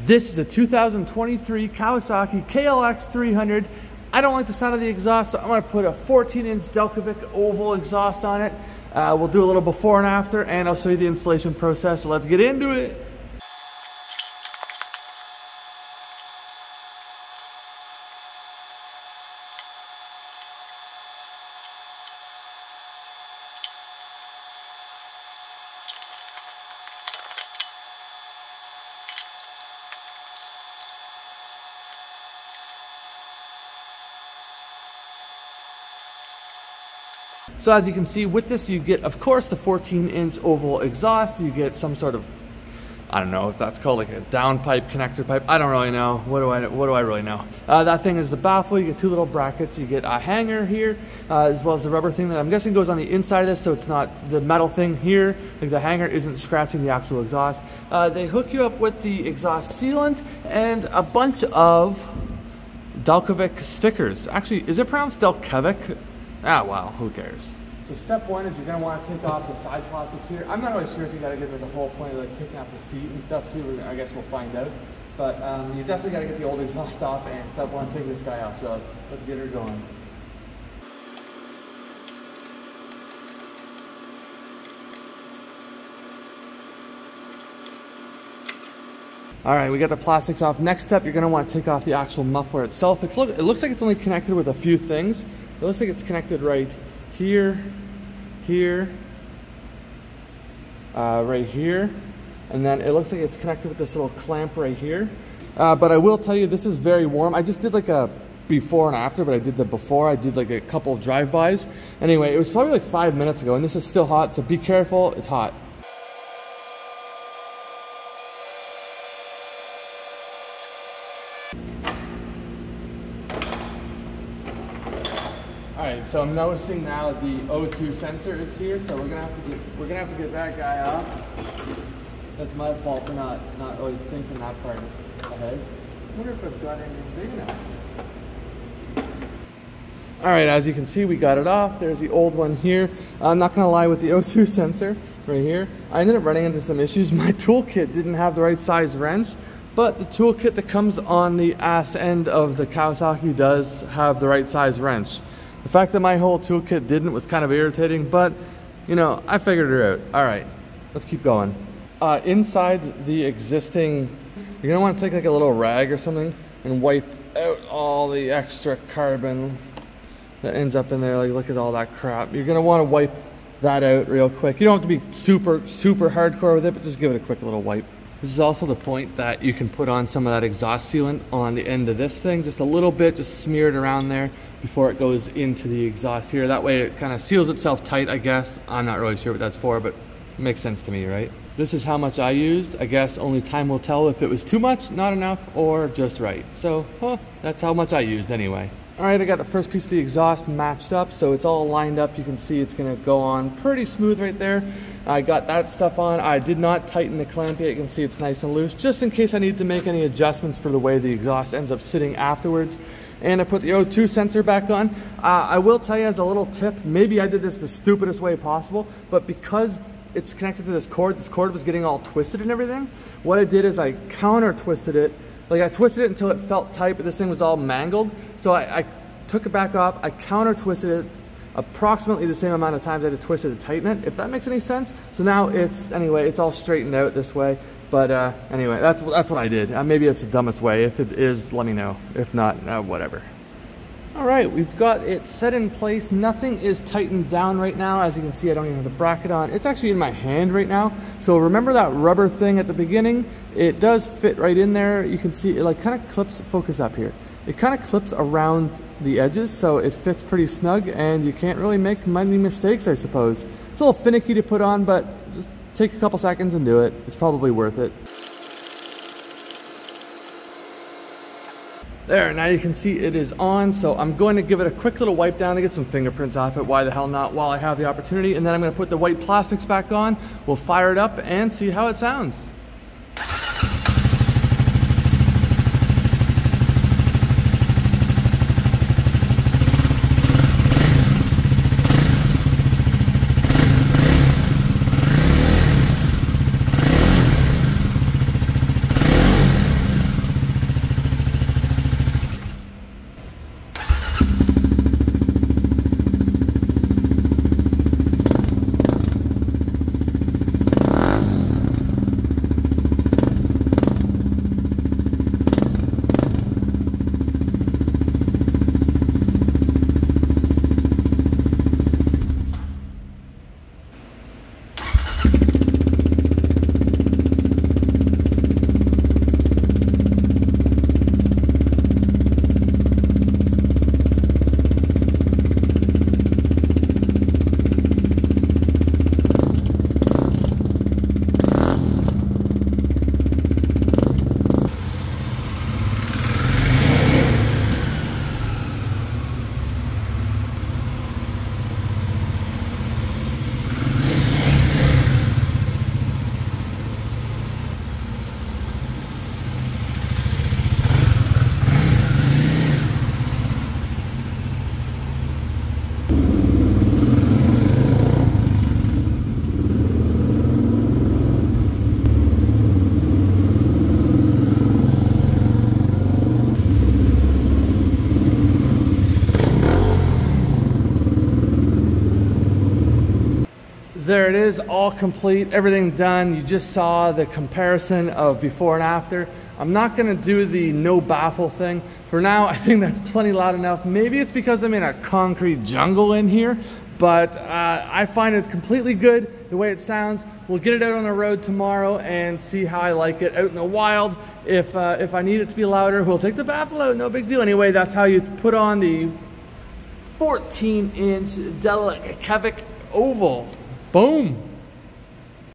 This is a 2023 Kawasaki KLX300. I don't like the sound of the exhaust, so I'm going to put a 14-inch Delkevic oval exhaust on it. We'll do a little before and after, and I'll show you the installation process. So let's get into it. So as you can see with this, you get, of course, the 14-inch oval exhaust. You get some sort of, I don't know if that's called like a downpipe, connector pipe. I don't really know. What do I really know? That thing is the baffle. You get two little brackets. You get a hanger here, as well as the rubber thing that I'm guessing goes on the inside of this, so it's not the metal thing here. Like the hanger isn't scratching the actual exhaust. They hook you up with the exhaust sealant and a bunch of Delkevic stickers. Actually, is it pronounced Delkevic? Ah, wow, who cares? So step one is you're going to want to take off the side plastics here. I'm not really sure if you got to get rid of the whole point of like taking off the seat and stuff too. I guess we'll find out. But you definitely got to get the old exhaust off, and step one, take this guy off. So let's get her going. All right, we got the plastics off. Next step, you're going to want to take off the actual muffler itself. It looks like it's only connected with a few things. It looks like it's connected right here, right here, and then it looks like it's connected with this little clamp right here. But I will tell you, this is very warm. I just did like a before and after, but I did the before. I did like a couple of drive-bys. Anyway, it was probably like 5 minutes ago, and this is still hot, so be careful, it's hot. Alright, so I'm noticing now the O2 sensor is here, so we're gonna have to get that guy off. That's my fault for not really thinking that part ahead. I wonder if I've got anything big enough. Alright, as you can see, we got it off. There's the old one here. I'm not gonna lie, with the O2 sensor right here, I ended up running into some issues. My toolkit didn't have the right size wrench, but the toolkit that comes on the ass end of the Kawasaki does have the right size wrench. The fact that my whole toolkit didn't was kind of irritating, but you know, I figured it out. All right, let's keep going. Inside the existing, you're gonna want to take like a little rag or something and wipe out all the extra carbon that ends up in there. Like, look at all that crap. You're gonna want to wipe that out real quick. You don't have to be super hardcore with it, but just give it a quick little wipe. This is also the point that you can put on some of that exhaust sealant on the end of this thing, just a little bit, just smear it around there before it goes into the exhaust here. That way it kind of seals itself tight, I guess. I'm not really sure what that's for, but it makes sense to me, right? This is how much I used. I guess only time will tell if it was too much, not enough, or just right. So, that's how much I used anyway. All right, I got the first piece of the exhaust matched up, so it's all lined up. You can see it's gonna go on pretty smooth right there. I got that stuff on. I did not tighten the clamp yet. You can see it's nice and loose, just in case I need to make any adjustments for the way the exhaust ends up sitting afterwards. And I put the O2 sensor back on. I will tell you as a little tip, maybe I did this the stupidest way possible, but because it's connected to this cord was getting all twisted and everything, what I did is I counter twisted it. Like, I twisted it until it felt tight, but this thing was all mangled. So I took it back off, I counter twisted it approximately the same amount of times I had to twist it to tighten it, if that makes any sense. So now it's all straightened out this way. But anyway, that's what I did. Maybe it's the dumbest way. If it is, let me know. If not, whatever. All right, we've got it set in place. Nothing is tightened down right now. As you can see, I don't even have the bracket on. It's actually in my hand right now. So remember that rubber thing at the beginning? It does fit right in there. You can see it like kind of clips, focus up here. It kind of clips around the edges, so it fits pretty snug, and you can't really make many mistakes, I suppose. It's a little finicky to put on, but just take a couple seconds and do it. It's probably worth it. There, now you can see it is on, so I'm going to give it a quick little wipe down to get some fingerprints off it. Why the hell not, while I have the opportunity. And then I'm going to put the white plastics back on. We'll fire it up and see how it sounds. is, all complete, everything done. You just saw the comparison of before and after. I'm not gonna do the no baffle thing. For now, I think that's plenty loud enough. Maybe it's because I'm in a concrete jungle in here, but I find it completely good the way it sounds. We'll get it out on the road tomorrow and see how I like it out in the wild. If I need it to be louder, we'll take the baffle out, no big deal. Anyway, that's how you put on the 14-inch Delkevic oval. Boom.